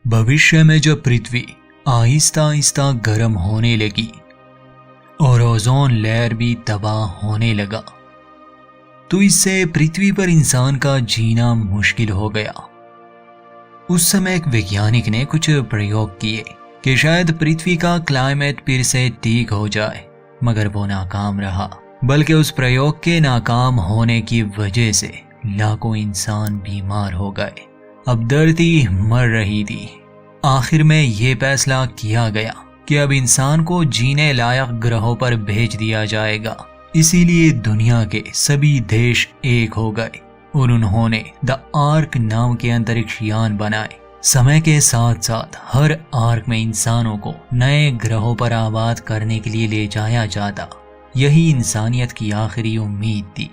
भविष्य में जब पृथ्वी आहिस्ता आहिस्ता गर्म होने लगी और ओजोन लेयर भी तबाह होने लगा, तो इससे पृथ्वी पर इंसान का जीना मुश्किल हो गया। उस समय एक वैज्ञानिक ने कुछ प्रयोग किए कि शायद पृथ्वी का क्लाइमेट फिर से ठीक हो जाए, मगर वो नाकाम रहा। बल्कि उस प्रयोग के नाकाम होने की वजह से लाखों इंसान बीमार हो गए। अब धरती मर रही थी। आखिर में ये फैसला किया गया कि अब इंसान को जीने लायक ग्रहों पर भेज दिया जाएगा। इसीलिए दुनिया के सभी देश एक हो गए और उन्होंने द आर्क नाम के अंतरिक्ष यान बनाए। समय के साथ साथ हर आर्क में इंसानों को नए ग्रहों पर आबाद करने के लिए ले जाया जाता। यही इंसानियत की आखिरी उम्मीद थी।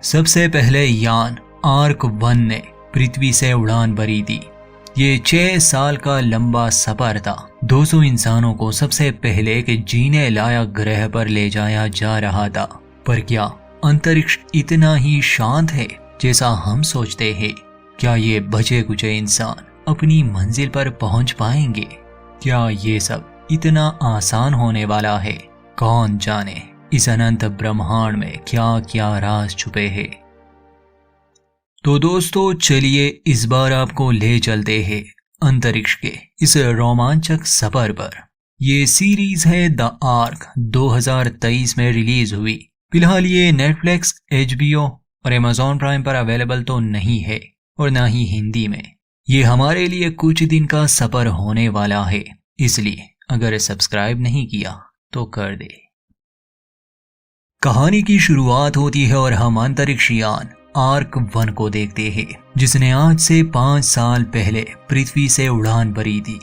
सबसे पहले यान आर्क 1 ने पृथ्वी से उड़ान भरी थी। ये 6 साल का लंबा सफर था। 200 इंसानों को सबसे पहले एक जीने लायक ग्रह पर ले जाया जा रहा था। पर क्या अंतरिक्ष इतना ही शांत है जैसा हम सोचते हैं? क्या ये बचे कुचे इंसान अपनी मंजिल पर पहुंच पाएंगे? क्या ये सब इतना आसान होने वाला है? कौन जाने इस अनंत ब्रह्मांड में क्या क्या राज छुपे हैं। तो दोस्तों चलिए इस बार आपको ले चलते हैं अंतरिक्ष के इस रोमांचक सफर पर। ये सीरीज है द आर्क, 2023 में रिलीज हुई। फिलहाल ये नेटफ्लिक्स, HBO और Amazon प्राइम पर अवेलेबल तो नहीं है और ना ही हिंदी में। ये हमारे लिए कुछ दिन का सफर होने वाला है, इसलिए अगर सब्सक्राइब नहीं किया तो कर दे। कहानी की शुरुआत होती है और हम अंतरिक्ष यान आर्क 1 को देखते हैं, जिसने आज से 5 साल पहले पृथ्वी से उड़ान भरी थी।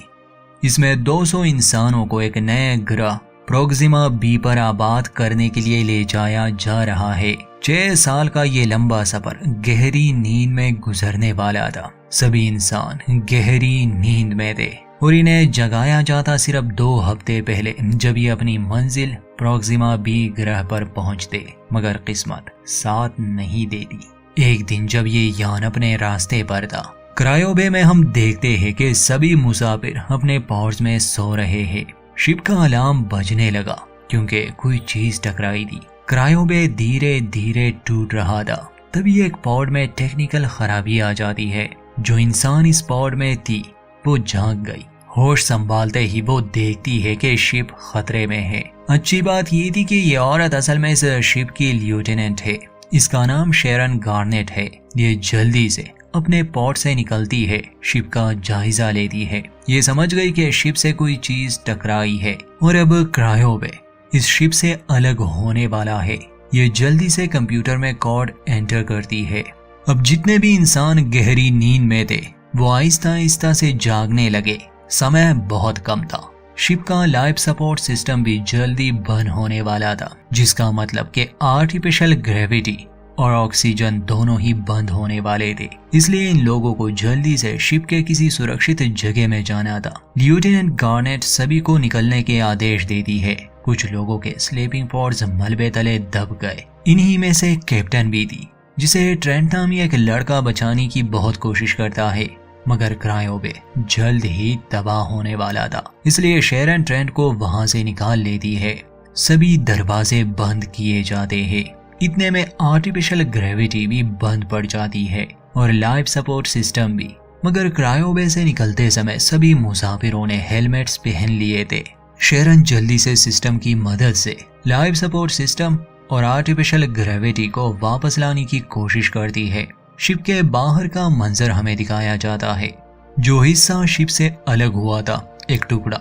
इसमें 200 इंसानों को एक नए ग्रह प्रोक्सिमा बी पर आबाद करने के लिए ले जाया जा रहा है। 6 साल का ये लंबा सफर गहरी नींद में गुजरने वाला था। सभी इंसान गहरी नींद में थे और इन्हें जगाया जाता सिर्फ 2 हफ्ते पहले, जब ये अपनी मंजिल प्रोक्सिमा बी ग्रह पर पहुंचते। मगर किस्मत साथ नहीं देती। एक दिन जब ये यान अपने रास्ते पर था, क्रायोबे में हम देखते हैं कि सभी मुसाफिर अपने पॉड्स में सो रहे हैं। शिप का अलार्म बजने लगा क्योंकि कोई चीज टकराई थी। क्रायोबे धीरे धीरे टूट रहा था। तभी एक पॉड में टेक्निकल खराबी आ जाती है। जो इंसान इस पॉड में थी वो जाग गई। होश संभालते ही वो देखती है कि शिप खतरे में है। अच्छी बात ये थी कि ये औरत असल में इस शिप की लेफ्टिनेंट है। इसका नाम शेरन गार्नेट है। ये जल्दी से अपने पॉड से निकलती है, शिप का जायजा लेती है। ये समझ गई कि शिप से कोई चीज टकराई है और अब क्रायोबे इस शिप से अलग होने वाला है। ये जल्दी से कंप्यूटर में कोड एंटर करती है। अब जितने भी इंसान गहरी नींद में थे वो आहिस्ता आहिस्ता से जागने लगे। समय बहुत कम था। शिप का लाइफ सपोर्ट सिस्टम भी जल्दी बंद होने वाला था, जिसका मतलब कि आर्टिफिशियल ग्रेविटी और ऑक्सीजन दोनों ही बंद होने वाले थे। इसलिए इन लोगों को जल्दी से शिप के किसी सुरक्षित जगह में जाना था। लेफ्टिनेंट गार्नेट सभी को निकलने के आदेश देती है। कुछ लोगों के स्लीपिंग पॉड्स मलबे तले दब गए। इन्हीं में से कैप्टन भी थी, जिसे ट्रेंट नामी एक लड़का बचाने की बहुत कोशिश करता है। मगर क्रायोबे जल्द ही तबाह होने वाला था, इसलिए शेरन ट्रेंट को वहां से निकाल लेती है। सभी दरवाजे बंद किए जाते हैं। इतने में आर्टिफिशियल ग्रेविटी भी बंद पड़ जाती है और लाइफ सपोर्ट सिस्टम भी। मगर क्रायोबे से निकलते समय सभी मुसाफिरों ने हेलमेट्स पहन लिए थे। शेरन जल्दी से सिस्टम की मदद से लाइफ सपोर्ट सिस्टम और आर्टिफिशियल ग्रेविटी को वापस लाने की कोशिश करती है। शिप के बाहर का मंजर हमें दिखाया जाता है। जो हिस्सा शिप से अलग हुआ था, एक टुकड़ा,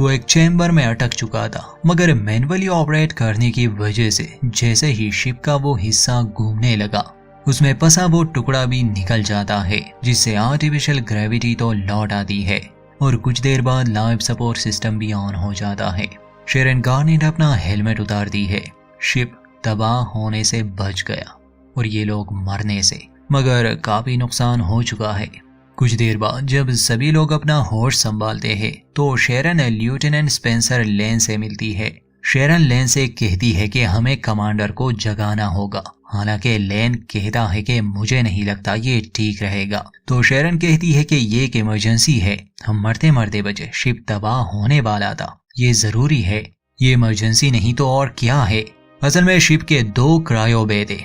वो एक चैम्बर में अटक चुका था। मगर मैनुअली ऑपरेट करने की वजह से जैसे ही शिप का वो हिस्सा घूमने लगा, उसमें फंसा वो टुकड़ा भी निकल जाता है, जिससे आर्टिफिशियल ग्रेविटी तो लौट आती है और कुछ देर बाद लाइफ सपोर्ट सिस्टम भी ऑन हो जाता है। शेरन गार्नेट अपना हेलमेट उतारती है। शिप तबाह होने से बच गया और ये लोग मरने से, मगर काफी नुकसान हो चुका है। कुछ देर बाद जब सभी लोग अपना होश संभालते हैं तो शेरन लेफ्टिनेंट स्पेंसर लेन से मिलती है। शेरन लेन से कहती है कि हमें कमांडर को जगाना होगा, हालांकि लेन कहता है कि मुझे नहीं लगता ये ठीक रहेगा। तो शेरन कहती है कि ये एक इमरजेंसी है, हम मरते मरते बचे, शिप तबाह होने वाला था, ये जरूरी है। ये इमरजेंसी नहीं तो और क्या है। असल में शिप के 2 क्रायो बे थे।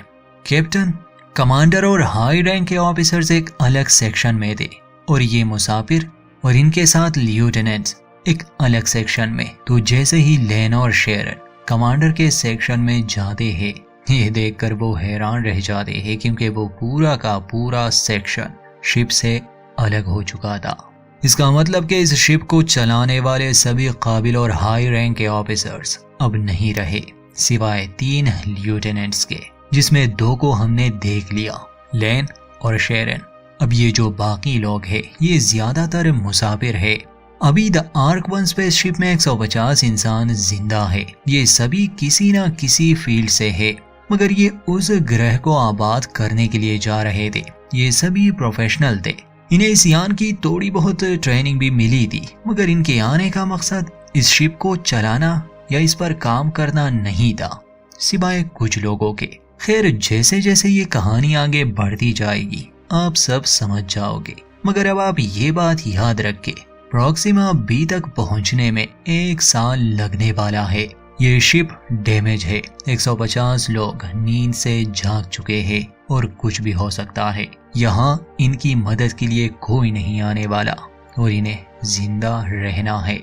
कैप्टन, कमांडर और हाई रैंक के ऑफिसर्स एक अलग सेक्शन में थे और ये मुसाफिर और इनके साथ लिeutenants एक अलग सेक्शन में। तो जैसे ही लेन और शेरन कमांडर के सेक्शन में जाते हैं, ये देखकर वो हैरान रह जाते हैं क्योंकि वो पूरा का पूरा सेक्शन शिप से अलग हो चुका था। इसका मतलब कि इस शिप को चलाने वाले सभी काबिल और हाई रैंक के ऑफिसर्स अब नहीं रहे, सिवाय 3 लिeutenants के, जिसमें 2 को हमने देख लिया, लेन और शेरन। अब ये जो बाकी लोग हैं ये ज्यादातर मुसाफिर है। अभी द आर्क 1 स्पेसशिप में 150 इंसान जिंदा है। ये सभी किसी न किसी फील्ड से है, मगर ये उस ग्रह को आबाद करने के लिए जा रहे थे। ये सभी प्रोफेशनल थे। इन्हें इस यान की थोड़ी बहुत ट्रेनिंग भी मिली थी, मगर इनके आने का मकसद इस शिप को चलाना या इस पर काम करना नहीं था, सिवाय कुछ लोगों के। खैर, जैसे जैसे ये कहानी आगे बढ़ती जाएगी आप सब समझ जाओगे, मगर अब आप ये बात याद रखें, प्रॉक्सिमा बी तक पहुंचने में 1 साल लगने वाला है। ये शिप डैमेज है, 150 लोग नींद से जाग चुके हैं और कुछ भी हो सकता है। यहाँ इनकी मदद के लिए कोई नहीं आने वाला और इन्हें जिंदा रहना है।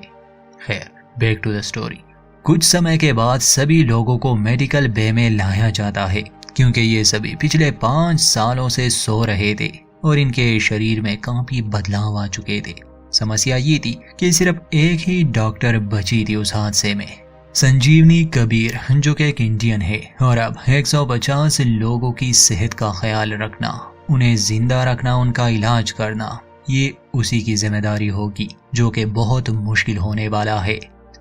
खैर, बैक टू द स्टोरी। कुछ समय के बाद सभी लोगों को मेडिकल बे में लाया जाता है क्योंकि ये सभी पिछले 5 सालों से सो रहे थे और इनके शरीर में काफी बदलाव आ चुके थे। समस्या ये थी कि सिर्फ एक ही डॉक्टर बची थी उस हादसे में, संजीवनी कबीर, जो कि एक इंडियन है। और अब 150 लोगों की सेहत का ख्याल रखना, उन्हें जिंदा रखना, उनका इलाज करना, ये उसी की जिम्मेदारी होगी, जो कि बहुत मुश्किल होने वाला है।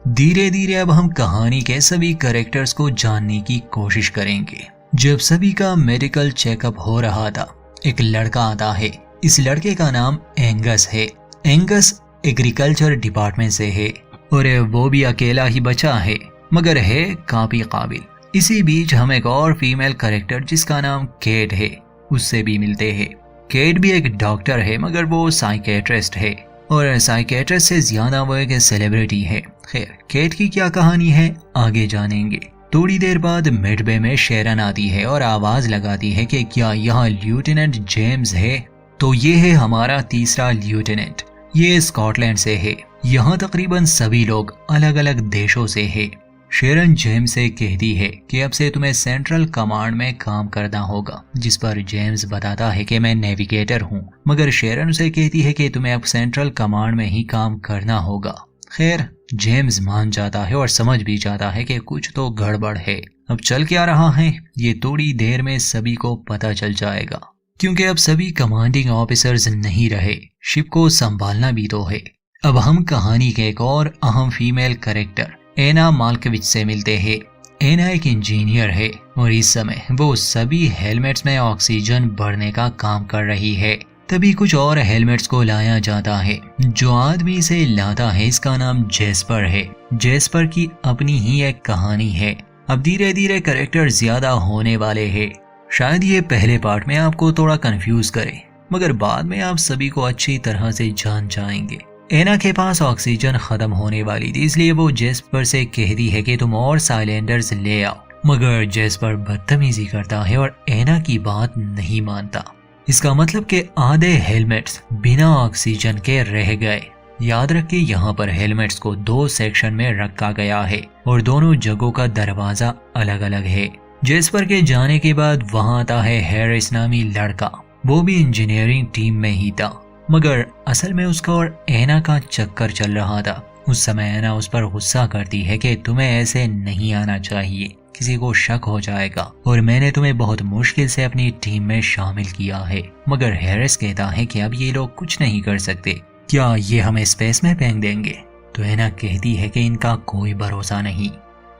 धीरे धीरे अब हम कहानी के सभी कैरेक्टर्स को जानने की कोशिश करेंगे। जब सभी का मेडिकल चेकअप हो रहा था, एक लड़का आता है। इस लड़के का नाम एंगस है। एंगस एग्रीकल्चर डिपार्टमेंट से है और वो भी अकेला ही बचा है, मगर है काफी काबिल। इसी बीच हम एक और फीमेल कैरेक्टर जिसका नाम केट है, उससे भी मिलते हैं। केट भी एक डॉक्टर है, मगर वो साइकेट्रिस्ट है और साइकेट्रिस्ट से ज्यादा वो एक सेलिब्रिटी है। खैर, केट की क्या कहानी है आगे जानेंगे। थोड़ी देर बाद मिडबे में शेरन आती है और आवाज लगाती है कि क्या यहाँ लिeutenant जेम्स है। तो ये है हमारा तीसरा लिeutenant, ये स्कॉटलैंड से है। यहाँ तकरीबन सभी लोग अलग अलग देशों से है। शेरन जेम्स से कहती है कि अब से तुम्हें सेंट्रल कमांड में काम करना होगा, जिस पर जेम्स बताता है कि मैं नेविगेटर हूँ, मगर शेरन उसे कहती है कि तुम्हें अब सेंट्रल कमांड में ही काम करना होगा। खैर, जेम्स मान जाता है और समझ भी जाता है कि कुछ तो गड़बड़ है। अब चल क्या रहा है ये थोड़ी देर में सभी को पता चल जाएगा, क्योंकि अब सभी कमांडिंग ऑफिसर्स नहीं रहे, शिप को संभालना भी तो है। अब हम कहानी के एक और अहम फीमेल कैरेक्टर एना माल्कोविच से मिलते हैं। एना एक इंजीनियर है और इस समय वो सभी हेलमेट्स में ऑक्सीजन भरने का काम कर रही है। तभी कुछ और हेलमेट्स को लाया जाता है। जो आदमी इसे लाता है इसका नाम जेस्पर है। जेस्पर की अपनी ही एक कहानी है। अब धीरे धीरे कैरेक्टर ज्यादा होने वाले हैं। शायद ये पहले पार्ट में आपको थोड़ा कंफ्यूज करे, मगर बाद में आप सभी को अच्छी तरह से जान जाएंगे। एना के पास ऑक्सीजन खत्म होने वाली थी, इसलिए वो जेस्पर से कहती है कि तुम और साइलेंडर्स ले आओ, मगर जेस्पर बदतमीजी करता है और एना की बात नहीं मानता। इसका मतलब कि आधे हेलमेट्स बिना ऑक्सीजन के रह गए। याद रखिए, यहाँ पर हेलमेट्स को 2 सेक्शन में रखा गया है और दोनों जगहों का दरवाजा अलग अलग है। जेस्पर के जाने के बाद वहाँ आता है हैरिस नामी लड़का। वो भी इंजीनियरिंग टीम में ही था, मगर असल में उसका और एना का चक्कर चल रहा था। उस समय एना उस पर गुस्सा करती है कि तुम्हें ऐसे नहीं आना चाहिए, किसी को शक हो जाएगा और मैंने तुम्हें बहुत मुश्किल से अपनी टीम में शामिल किया है। मगर हैरिस कहता है कि अब ये लोग कुछ नहीं कर सकते, क्या ये हमें स्पेस में फेंक देंगे? तो एना कहती है कि इनका कोई भरोसा नहीं।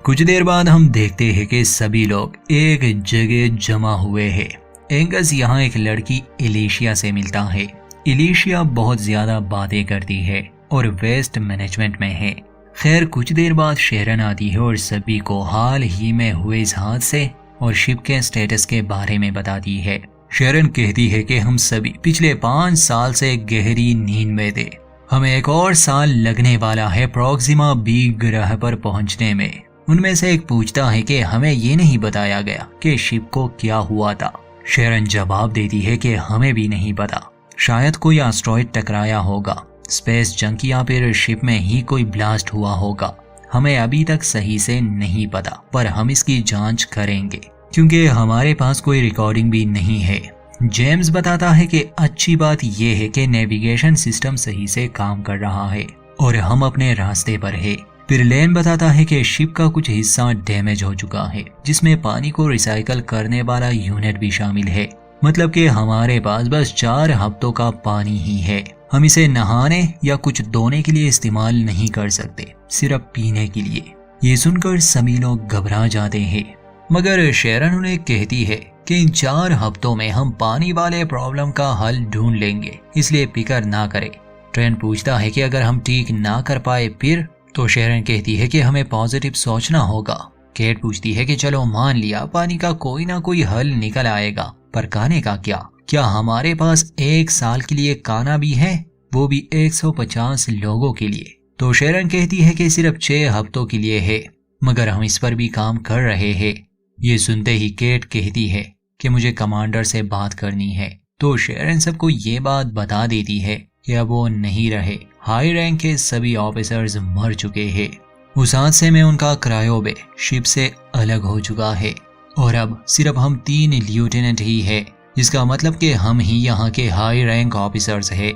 कुछ देर बाद हम देखते हैं कि सभी लोग एक जगह जमा हुए हैं। एंगस यहाँ एक लड़की एलिशिया से मिलता है। एलिशिया बहुत ज्यादा बातें करती है और वेस्ट मैनेजमेंट में है। खैर, कुछ देर बाद शेरन आती है और सभी को हाल ही में हुए इस हादसे और शिप के स्टेटस के बारे में बताती है। शेरन कहती है कि हम सभी पिछले 5 साल से गहरी नींद में थे। हमें 1 और साल लगने वाला है प्रोक्सिमा बी ग्रह पर पहुंचने में। उनमें से एक पूछता है कि हमें ये नहीं बताया गया कि शिप को क्या हुआ था। शेरन जवाब देती है कि हमें भी नहीं पता, शायद कोई एस्टेरॉयड टकराया होगा, स्पेस जंक या फिर शिप में ही कोई ब्लास्ट हुआ होगा। हमें अभी तक सही से नहीं पता, पर हम इसकी जांच करेंगे क्योंकि हमारे पास कोई रिकॉर्डिंग भी नहीं है। जेम्स बताता है कि अच्छी बात यह है कि नेविगेशन सिस्टम सही से काम कर रहा है और हम अपने रास्ते पर है। फिर लेन बताता है कि शिप का कुछ हिस्सा डैमेज हो चुका है, जिसमें पानी को रिसाइकल करने वाला यूनिट भी शामिल है। मतलब कि हमारे पास बस 4 हफ्तों का पानी ही है। हम इसे नहाने या कुछ धोने के लिए इस्तेमाल नहीं कर सकते, सिर्फ पीने के लिए। ये सुनकर सभी लोग घबरा जाते हैं, मगर शेरन उन्हें कहती है कि इन 4 हफ्तों में हम पानी वाले प्रॉब्लम का हल ढूंढ लेंगे, इसलिए फिक्र ना करें। ट्रेंट पूछता है कि अगर हम ठीक ना कर पाए फिर? तो शेरन कहती है कि हमें पॉजिटिव सोचना होगा। केट पूछती है कि चलो मान लिया पानी का कोई ना कोई हल निकल आएगा, पर खाने का क्या हमारे पास 1 साल के लिए खाना भी है, वो भी 150 लोगों के लिए? तो शेरन कहती है कि सिर्फ 6 हफ्तों के लिए है, मगर हम इस पर भी काम कर रहे हैं। ये सुनते ही केट कहती है कि मुझे कमांडर से बात करनी है। तो शेरन सबको ये बात बता देती है कि अब वो नहीं रहे। हाई रैंक के सभी ऑफिसर्स मर चुके हैं। उस हादसे में उनका क्रायोबे शिप से अलग हो चुका है और अब सिर्फ हम 3 ल्यूटेनेंट ही है, जिसका मतलब कि हम ही यहाँ के हाई रैंक ऑफिसर्स है।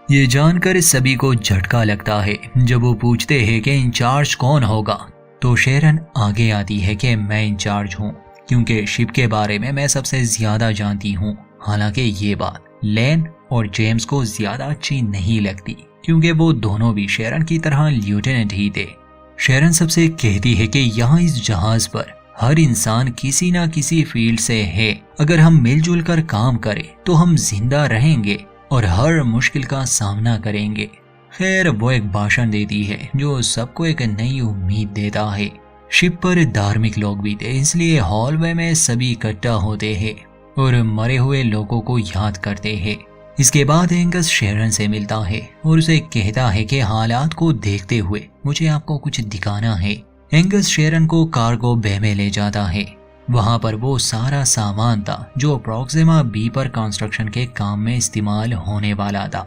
ये जानकर सभी को झटका लगता है। जब वो पूछते हैं कि इंचार्ज कौन होगा, तो शेरन आगे आती है कि मैं इंचार्ज हूँ, क्योंकि शिप के बारे में मैं सबसे ज्यादा जानती हूँ। हालांकि ये बात लेन और जेम्स को ज्यादा अच्छी नहीं लगती, क्योंकि वो दोनों भी शेरन की तरह ल्यूटेनेंट ही थे। शेरन सबसे कहती है कि यहाँ इस जहाज पर हर इंसान किसी ना किसी फील्ड से है। अगर हम मिलजुल कर काम करें तो हम जिंदा रहेंगे और हर मुश्किल का सामना करेंगे। खैर, वो एक भाषण देती है जो सबको एक नई उम्मीद देता है। शिप पर धार्मिक लोग भी थे, इसलिए हॉलवे में सभी इकट्ठा होते हैं और मरे हुए लोगों को याद करते हैं। इसके बाद एंगस शेरन से मिलता है और उसे कहता है कि हालात को देखते हुए मुझे आपको कुछ दिखाना है। एंगस शेरन को कार्गो बे में ले जाता है। वहां पर वो सारा सामान था जो प्रोक्सिमा बी पर कंस्ट्रक्शन के काम में इस्तेमाल होने वाला था।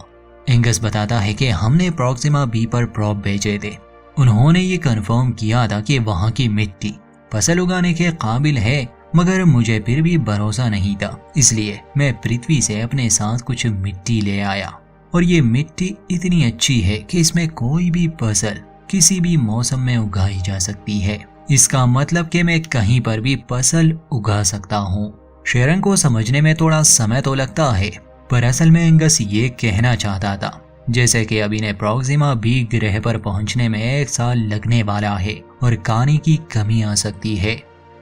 एंगस बताता है कि हमने प्रोक्सिमा बी पर प्रोब भेजे थे। उन्होंने ये कंफर्म किया था कि वहां की मिट्टी फसल उगाने के काबिल है, मगर मुझे फिर भी भरोसा नहीं था, इसलिए मैं पृथ्वी से अपने साथ कुछ मिट्टी ले आया। और ये मिट्टी इतनी अच्छी है कि इसमें कोई भी फसल किसी भी मौसम में उगाई जा सकती है। इसका मतलब कि मैं कहीं पर भी फसल उगा सकता हूँ। शेरन को समझने में थोड़ा समय तो लगता है, पर असल में एंगस ये कहना चाहता था जैसे कि अभी ने प्रोक्सिमा बी ग्रह पर पहुंचने में 1 साल लगने वाला है और खाने की कमी आ सकती है।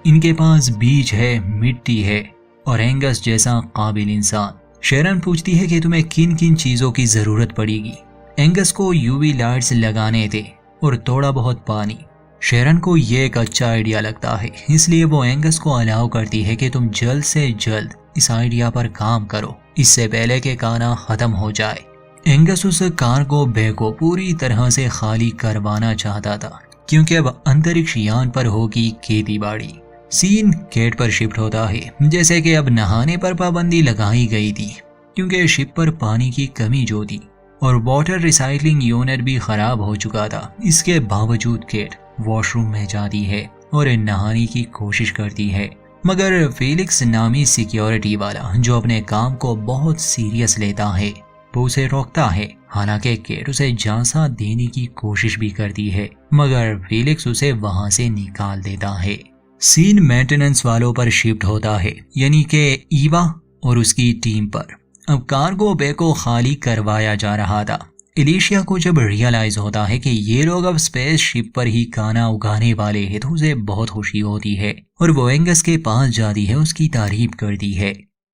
इनके पास बीज है, मिट्टी है और एंगस जैसा काबिल इंसान। शेरन पूछती है कि तुम्हें किन किन चीजों की जरूरत पड़ेगी। एंगस को यूवी लाइट्स लगाने थे और थोड़ा बहुत पानी। शेरन को ये एक अच्छा आइडिया लगता है, इसलिए वो एंगस को अलाउ करती है कि तुम जल्द से जल्द इस आइडिया पर काम करो, इससे पहले कि खाना खत्म हो जाए। एंगस उस कार्गो बे को पूरी तरह से खाली करवाना चाहता था, क्योंकि अब अंतरिक्ष यान पर होगी खेती बाड़ी। सीन केट पर शिफ्ट होता है, जैसे कि अब नहाने पर पाबंदी लगाई गई थी, क्योंकि शिप पर पानी की कमी जो थी और वाटर रिसाइकलिंग यूनिट भी खराब हो चुका था। इसके बावजूद केट वॉशरूम में जाती है और नहाने की कोशिश करती है, मगर फेलिक्स नामी सिक्योरिटी वाला जो अपने काम को बहुत सीरियस लेता है वो उसे रोकता है। हालांकि केट उसे झांसा देने की कोशिश भी करती है, मगर फेलिक्स उसे वहां से निकाल देता है। सीन मेंटेनेंस वालों पर शिफ्ट होता है, यानी कि ईवा और उसकी टीम पर। अब कार्गो बे को खाली करवाया जा रहा था। एलिशिया को जब रियलाइज होता है कि ये लोग अब स्पेस शिप पर ही खाना उगाने वाले हैं तो उसे बहुत खुशी होती है और वो एंगस के पास जाती है, उसकी तारीफ करती है।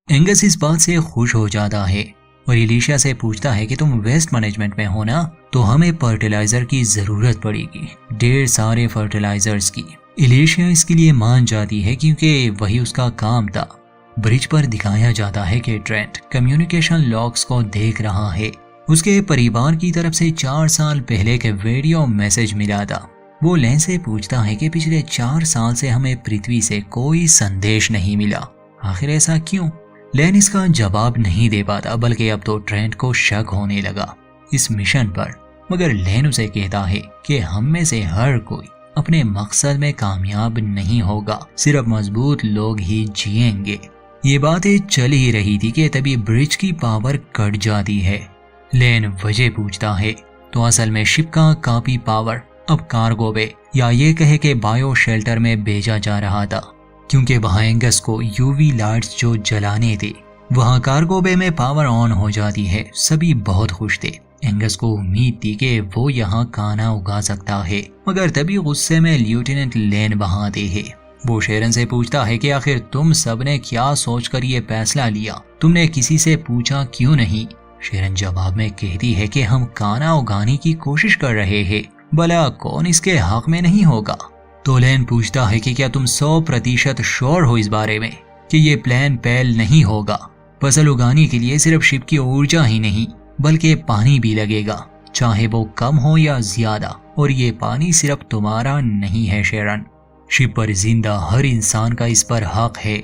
एंगस इस बात से खुश हो जाता है और एलिशिया से पूछता है कि तुम वेस्ट मैनेजमेंट में हो ना, तो हमें फर्टिलाइजर की जरूरत पड़ेगी, ढेर सारे फर्टिलाइजर्स की। एलिशिया इसके लिए मान जाती है क्योंकि वही उसका काम था। ब्रिज पर दिखाया जाता है कि ट्रेंट कम्युनिकेशन लॉग्स को देख रहा है। उसके परिवार की तरफ से 4 साल पहले के वीडियो मैसेज मिला था। वो लेन से पूछता है कि पिछले 4 साल से हमें पृथ्वी से कोई संदेश नहीं मिला, आखिर ऐसा क्यों? लेन इसका जवाब नहीं दे पाता, बल्कि अब तो ट्रेंट को शक होने लगा इस मिशन पर। मगर लेन उसे कहता है कि हम में से हर कोई अपने मकसद में कामयाब नहीं होगा, सिर्फ मजबूत लोग ही जिएंगे। ये बातें चल ही रही थी कि तभी ब्रिज की पावर कट जाती है। लेन वजह पूछता है तो असल में शिप का काफी पावर अब कार्गो वे या ये कहे कि बायो शेल्टर में भेजा जा रहा था, क्योंकि वहां एंगस को यूवी लाइट्स जो जलाने थे, वहां कार्गो वे में पावर ऑन हो जाती है। सभी बहुत खुश थे। एंगस को उम्मीद थी कि वो यहाँ खाना उगा सकता है, मगर तभी गुस्से में लेफ्टिनेंट लेन वहां आते हैं। वो शेरन से पूछता है कि आखिर तुम सबने क्या सोचकर ये फैसला लिया, तुमने किसी से पूछा क्यों नहीं? शेरन जवाब में कहती है कि हम खाना उगाने की कोशिश कर रहे हैं, भला कौन इसके हक में नहीं होगा? तो लेन पूछता है कि क्या तुम 100% श्योर हो इस बारे में कि ये प्लान फेल नहीं होगा? फसल उगाने के लिए सिर्फ शिप की ऊर्जा ही नहीं बल्कि पानी भी लगेगा, चाहे वो कम हो या ज्यादा, और ये पानी सिर्फ तुम्हारा नहीं है शेरन, शिप पर जिंदा हर इंसान का इस पर हक है।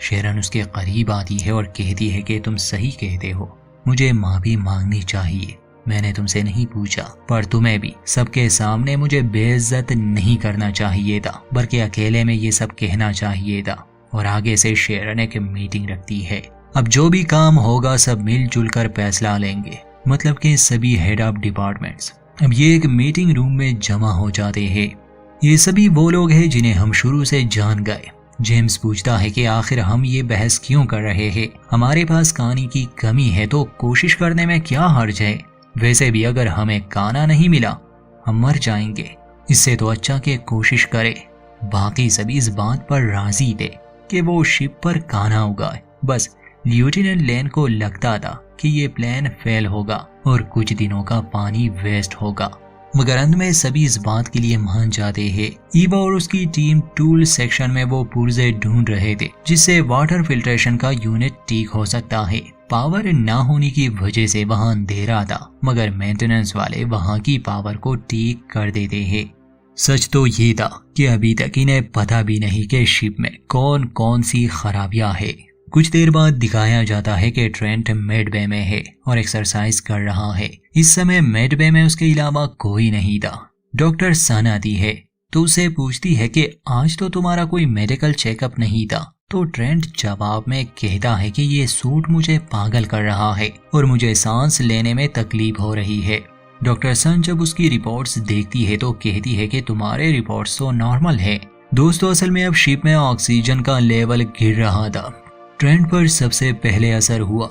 शेरन उसके करीब आती है और कहती है कि तुम सही कहते हो, मुझे माफी मांगनी चाहिए। मैंने तुमसे नहीं पूछा, पर तुम्हें भी सबके सामने मुझे बेइज्जत नहीं करना चाहिए था, बल्कि अकेले में ये सब कहना चाहिए था। और आगे से शेरन एक मीटिंग रखती है। अब जो भी काम होगा सब मिलजुल कर फैसला लेंगे, मतलब कि सभी हेड ऑफ डिपार्टमेंट्स अब ये एक मीटिंग रूम में जमा हो जाते हैं। ये सभी वो लोग हैं जिन्हें हम शुरू से जान गए। जेम्स पूछता है कि आखिर हम ये बहस क्यों कर रहे हैं? हमारे पास खाने की कमी है तो कोशिश करने में क्या हर्ज है? वैसे भी अगर हमें खाना नहीं मिला हम मर जाएंगे, इससे तो अच्छा कि कोशिश करें। बाकी सभी इस बात पर राजी थे कि वो शिप पर खाना उगाए। बस लेफ्टिनेंट लेन को लगता था कि ये प्लान फेल होगा और कुछ दिनों का पानी वेस्ट होगा, मगर अंत में सभी इस बात के लिए मान जाते हैं। ईवा और उसकी टीम टूल सेक्शन में वो पुर्जे ढूंढ रहे थे जिससे वाटर फिल्ट्रेशन का यूनिट ठीक हो सकता है। पावर ना होने की वजह से वहां अंधेरा था, मगर मेंटेनेंस वाले वहां की पावर को ठीक कर देते हैं। सच तो ये था कि अभी तक इन्हें पता भी नहीं कि शिप में कौन कौन सी खराबियां है। कुछ देर बाद दिखाया जाता है कि ट्रेंट मेडबे में है और एक्सरसाइज कर रहा है। इस समय मेडबे में उसके अलावा कोई नहीं था। डॉक्टर सन आती है तो उसे पूछती है कि आज तो तुम्हारा कोई मेडिकल चेकअप नहीं था। तो ट्रेंट जवाब में कहता है कि ये सूट मुझे पागल कर रहा है और मुझे सांस लेने में तकलीफ हो रही है। डॉक्टर सन जब उसकी रिपोर्ट्स देखती है तो कहती है कि तुम्हारे रिपोर्ट्स तो नॉर्मल है। दोस्तों, असल में अब शिप में ऑक्सीजन का लेवल गिर रहा था। ट्रेंट पर सबसे पहले असर हुआ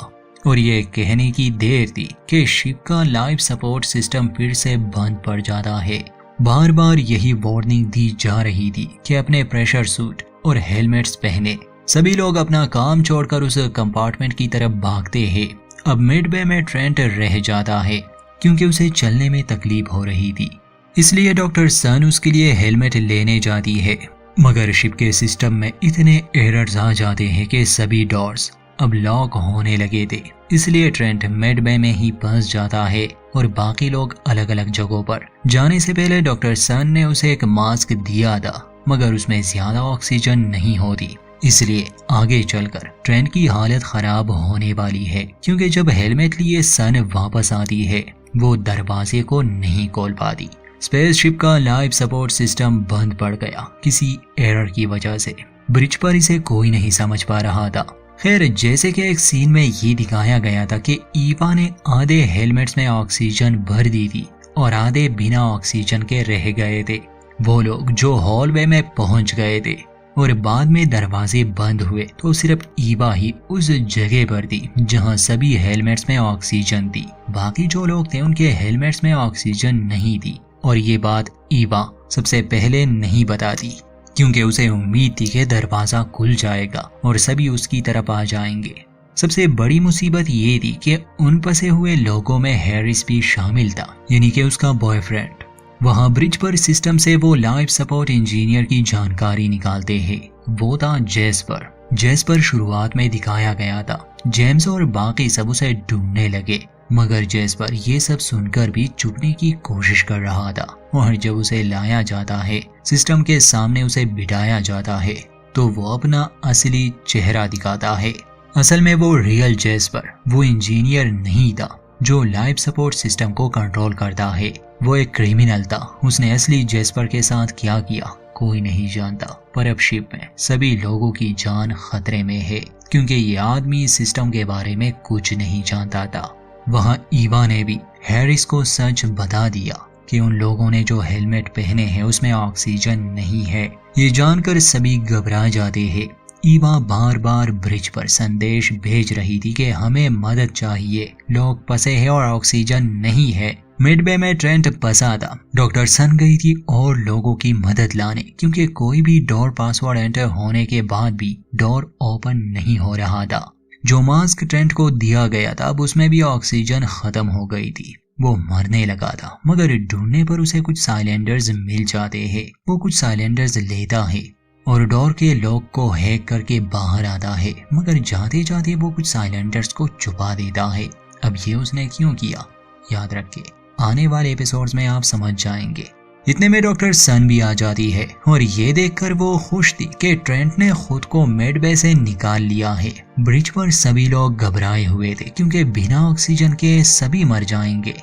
और ये कहने की देर थी कि शिप का लाइफ सपोर्ट सिस्टम फिर से बंद पड़ जाता है। बार बार यही वार्निंग दी जा रही थी कि अपने प्रेशर सूट और हेलमेट्स पहने। सभी लोग अपना काम छोड़कर उस कंपार्टमेंट की तरफ भागते हैं। अब मिडबे में ट्रेंट रह जाता है क्योंकि उसे चलने में तकलीफ हो रही थी, इसलिए डॉक्टर सन उसके लिए हेलमेट लेने जाती है। मगर शिप के सिस्टम में इतने एरर्स आ जाते हैं कि सभी डोर्स अब लॉक होने लगे थे, इसलिए ट्रेंट मिडबे में ही फंस जाता है और बाकी लोग अलग अलग जगहों पर। जाने से पहले डॉक्टर सन ने उसे एक मास्क दिया था, मगर उसमें ज्यादा ऑक्सीजन नहीं होती, इसलिए आगे चलकर ट्रेंट की हालत खराब होने वाली है। क्योंकि जब हेलमेट लिए सन वापस आती है वो दरवाजे को नहीं खोल पाती। स्पेसशिप का लाइफ सपोर्ट सिस्टम बंद पड़ गया किसी एरर की वजह से। ब्रिज पर इसे कोई नहीं समझ पा रहा था। खैर, जैसे कि एक सीन में ये दिखाया गया था कि ईवा ने आधे हेलमेट्स में ऑक्सीजन भर दी थी और आधे बिना ऑक्सीजन के रह गए थे। वो लोग जो हॉलवे में पहुंच गए थे और बाद में दरवाजे बंद हुए तो सिर्फ ईवा ही उस जगह पर थी जहां सभी हेलमेट्स में ऑक्सीजन थी। बाकी जो लोग थे उनके हेलमेट्स में ऑक्सीजन नहीं थी और ये बात ईवा सबसे पहले नहीं बताती क्योंकि उसे उम्मीद थी कि दरवाजा खुल जाएगा और सभी उसकी तरफ आ जाएंगे। सबसे बड़ी मुसीबत ये थी कि उन फंसे हुए लोगों में हैरिस भी शामिल था, यानी कि उसका बॉयफ्रेंड। वहाँ ब्रिज पर सिस्टम से वो लाइफ सपोर्ट इंजीनियर की जानकारी निकालते हैं। वो था जेस्पर शुरुआत में दिखाया गया था। जेम्स और बाकी सब उसे ढूंढने लगे, मगर जेस्पर ये सब सुनकर भी छुपने की कोशिश कर रहा था। और जब उसे लाया जाता है, सिस्टम के सामने उसे बिठाया जाता है, तो वो अपना असली चेहरा दिखाता है। असल में वो रियल जेस्पर वो इंजीनियर नहीं था जो लाइफ सपोर्ट सिस्टम को कंट्रोल करता है। वो एक क्रिमिनल था। उसने असली जेस्पर के साथ क्या किया कोई नहीं जानता, पर अब शिप में सभी लोगों की जान खतरे में है, क्योंकि ये आदमी सिस्टम के बारे में कुछ नहीं जानता था। वहाँ ईवा ने भी हैरिस को सच बता दिया कि उन लोगों ने जो हेलमेट पहने हैं उसमें ऑक्सीजन नहीं है। ये जानकर सभी घबरा जाते हैं। ईवा बार बार ब्रिज पर संदेश भेज रही थी कि हमें मदद चाहिए, लोग फंसे हैं और ऑक्सीजन नहीं है। मिडबे में ट्रेंट फंसा था। डॉक्टर सन गई थी और लोगों की मदद लाने, क्योंकि कोई भी डोर पासवर्ड एंटर होने के बाद भी डोर ओपन नहीं हो रहा था। जो मास्क ट्रेंट को दिया गया था अब उसमें भी ऑक्सीजन खत्म हो गई थी। वो मरने लगा था, मगर ढूंढने पर उसे कुछ साइलेंडर्स मिल जाते हैं। वो कुछ साइलेंडर्स लेता है और डोर के लॉक को हैक करके बाहर आता है, मगर जाते जाते वो कुछ साइलेंडर्स को छुपा देता है। अब ये उसने क्यों किया, याद रखे आने वाले एपिसोड्स में आप समझ जाएंगे। इतने में डॉक्टर सन भी आ जाती है और ये देखकर वो खुश थी कि ट्रेंट ने खुद को मिडबे से निकाल लिया है। ब्रिज पर सभी लोग घबराए हुए थे, क्योंकि बिना ऑक्सीजन के सभी मर जाएंगे।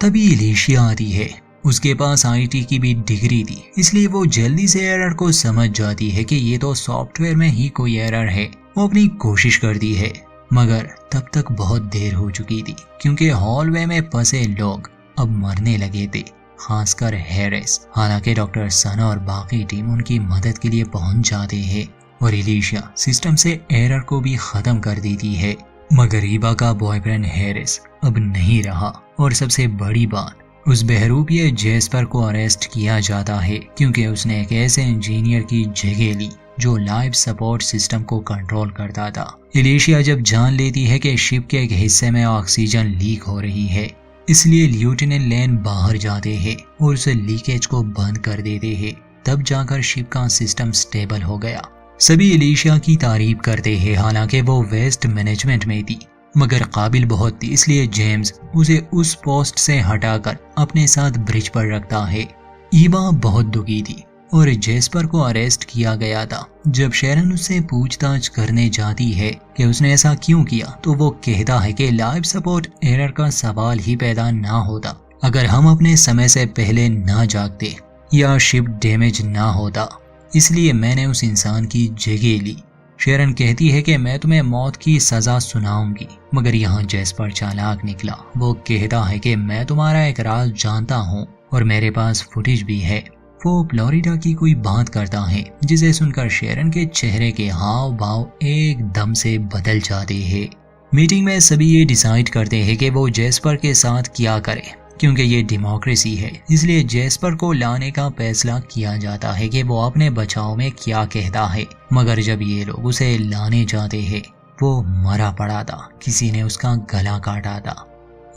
तभी एलिशिया आती है। उसके पास आईटी की भी डिग्री थी, इसलिए वो जल्दी से एरर को समझ जाती है कि ये तो सॉफ्टवेयर में ही कोई एरर है। वो अपनी कोशिश करती है, मगर तब तक बहुत देर हो चुकी थी, क्योंकि हॉलवे में फंसे लोग अब मरने लगे थे, खासकर हैरिस। हालांकि डॉक्टर सन और बाकी टीम उनकी मदद के लिए पहुंच जाते हैं और एलिशिया सिस्टम से एरर को भी खत्म कर देती है। मगर ईवा का बॉयफ्रेंड हैरिस अब नहीं रहा, और सबसे बड़ी बात, उस बहरूपिये जेस्पर को अरेस्ट किया जाता है, क्योंकि उसने एक ऐसे इंजीनियर की जगह ली जो लाइफ सपोर्ट सिस्टम को कंट्रोल करता था। एलिशिया जब जान लेती है कि शिप के एक हिस्से में ऑक्सीजन लीक हो रही है, इसलिए लेफ्टिनेंट लेन बाहर जाते हैं और उस लीकेज को बंद कर देते हैं। तब जाकर शिप का सिस्टम स्टेबल हो गया। सभी एलिशिया की तारीफ करते हैं, हालांकि वो वेस्ट मैनेजमेंट में थी, मगर काबिल बहुत थी, इसलिए जेम्स उसे उस पोस्ट से हटाकर अपने साथ ब्रिज पर रखता है। ईवा बहुत दुखी थी और जेस्पर को अरेस्ट किया गया था। जब शेरन उससे पूछताछ करने जाती है कि उसने ऐसा क्यों किया, तो वो कहता है कि लाइफ सपोर्ट एरर का सवाल ही पैदा ना होता अगर हम अपने समय से पहले ना जागते या शिप डैमेज ना होता, इसलिए मैंने उस इंसान की जगह ली। शेरन कहती है कि मैं तुम्हें मौत की सजा सुनाऊंगी, मगर यहाँ जेस्पर चालाक निकला। वो कहता है कि मैं तुम्हारा एक राज जानता हूँ और मेरे पास फुटेज भी है। वो फ्लोरिडा की कोई बात करता है, जिसे सुनकर शेरन के चेहरे के हाव भाव एकदम से बदल जाते हैं। मीटिंग में सभी ये डिसाइड करते हैं कि वो जेस्पर के साथ क्या करें, क्योंकि ये डेमोक्रेसी है, इसलिए जेस्पर को लाने का फैसला किया जाता है कि वो अपने बचाव में क्या कहता है। मगर जब ये लोग उसे लाने जाते हैं, वो मरा पड़ा था, किसी ने उसका गला काटा था।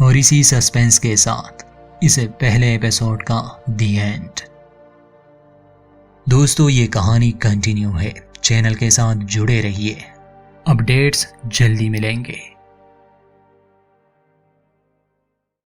और इसी सस्पेंस के साथ इस पहले एपिसोड का दी एंड। दोस्तों, ये कहानी कंटिन्यू है, चैनल के साथ जुड़े रहिए, अपडेट्स जल्दी मिलेंगे।